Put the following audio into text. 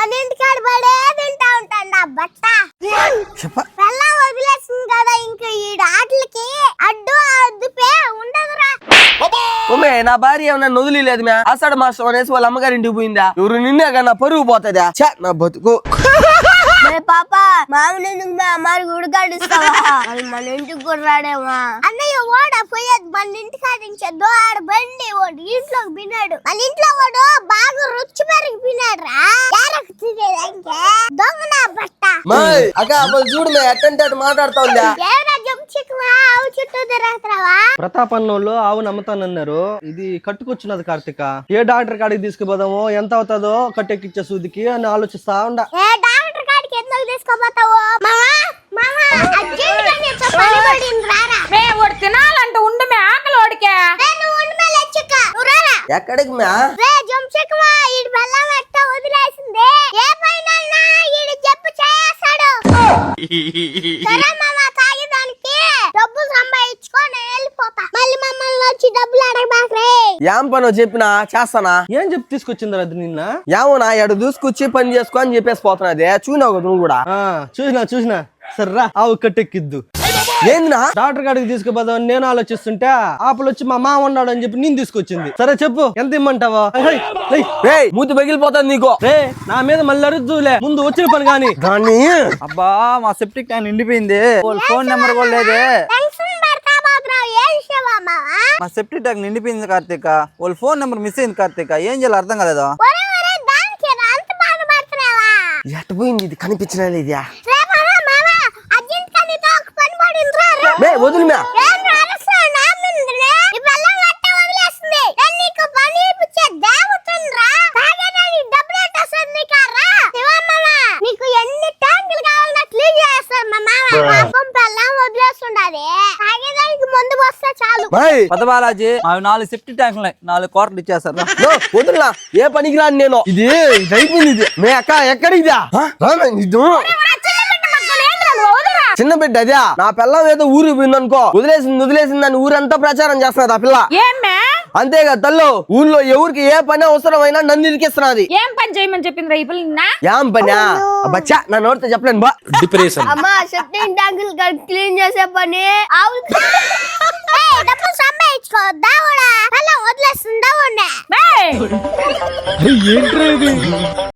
మన ఇంటికాడ పడే తింటా ఉంటాడు నా బట్ట పెళ్ళ వదిలేస్తుంది కదా ఇంకా ఈ ఆటలకి అడ్డు అద్దుపే ఉండదురా. నా భార్య ఏమన్నా వదిలేదు మే అసడు మాస్టర్ అనేసి వాళ్ళ అమ్మగారింటికి పోయిందా ఎవరు నిన్నే కన్నా పరుగు పోతుందా నా బతుకు. పాప మామూలు అమ్మాయి గుడికాడిస్తావా మన ఇంటికి కూడా రాడేమా అన్నయ్య ఓడ పోయేది మన ఇంటికాడించద్దు ఆడ బండి ఓడు ఇంట్లోకి పిన్నాడు మన ఇంట్లో వాడు బాగా రుచి పెరిగి పిన్నాడు రా దొంగ నా బట్ట అక్క చూడు ఎట్టంటే అటు మాట్లాడుతా ప్రతాపన్నోళ్ళు ఆవు నమ్ముతానన్నారు. ఇది కట్టుకొచ్చినది కార్తిక. ఏ డాక్టర్ కాడికి తీసుకుపోదామో ఎంత అవుతుందో కట్టెక్కిచ్చే సూదికి అని ఆలోచిస్తా ఉండ. ఎందుకు తీసుకోపోతావు తినాలంటే ఉండు మే ఆకలి ఓడికే ఎక్కడికి మే వదిలేసింది ఏ పైన చెప్పు చేస్తాడు తాగేదానికి డబ్బులు సంపాదించుకొని వెళ్ళిపోతా మళ్ళీ మమ్మల్ని వచ్చి డబ్బులు అడగబాకరే. ఏం పని చెప్పినా చేస్తానా ఏం చెప్పి తీసుకొచ్చింది అది నిన్న? ఏమోనా ఎడు దూసుకొచ్చి పని చేసుకో అని చెప్పేసి పోతున్నది. చూసినావు కదా నువ్వు కూడా? చూసినా సర్రా ఆవు కట్టెక్కిద్దు. ఏందినా డాక్టర్ కాడికి తీసుకుపోదామని నేను ఆలోచిస్తుంటే ఆపలు వచ్చి మా మామ ఉన్నాడు అని చెప్పి నేను తీసుకొచ్చింది. సరే చెప్పు ఎంత ఇమ్మంటావా? మూతి పగిలిపోతుంది నీకు. నా మీద మళ్ళీ అరుద్దులే ముందు వచ్చిన పని గాని. దాన్ని అబ్బా మా సెప్టిక్ ట్యాంక్ నిండిపోయింది. ఫోన్ నెంబర్ కూడా లేదే. మా సెప్టిక్ ట్యాంక్ నిండిపోయింది కార్తీక. వాళ్ళ ఫోన్ నెంబర్ మిస్ అయింది కార్తీక. ఏం చేయాలి అర్థం కాలేదా? ఎట్ట పోయింది ఇది కనిపించిన లేదా? వదులు మే పద బాలాజీ అవి 4 సెప్టిక్ ట్యాంక్ ఉన్నాయి. 4 క్వార్టర్లు ఇచ్చేస్తారు. వదులునా ఏ పనికి రాను నేను. ఇది అయిపోయింది ఇది. మే అక్క ఎక్కడిదా చిన్న బిడ్డ అదే నా పిల్లం ఏదో ఊరికి పోయింది అనుకో వదిలేసింది అని ఊరంతా ప్రచారం చేస్తున్నది ఆ పిల్ల. అంతేగా తల్లు ఊళ్ళో ఎవరికి ఏ పని అవసరమైనా నన్ను ఇరికిస్తున్నది. ఏం పని చేయమని చెప్పింది ఈ పిల్ల? ఏం పని బచ్చా నా నోటితో చెప్పలేను బా. డిప్రెషన్ అమ్మా సెప్టిక్ ట్యాంకులు క్లీన్ చేసే పని డబ్బులు సంపాదించుకోవద్దా వదిలేస్తుందా ఏంట్రా ఇది?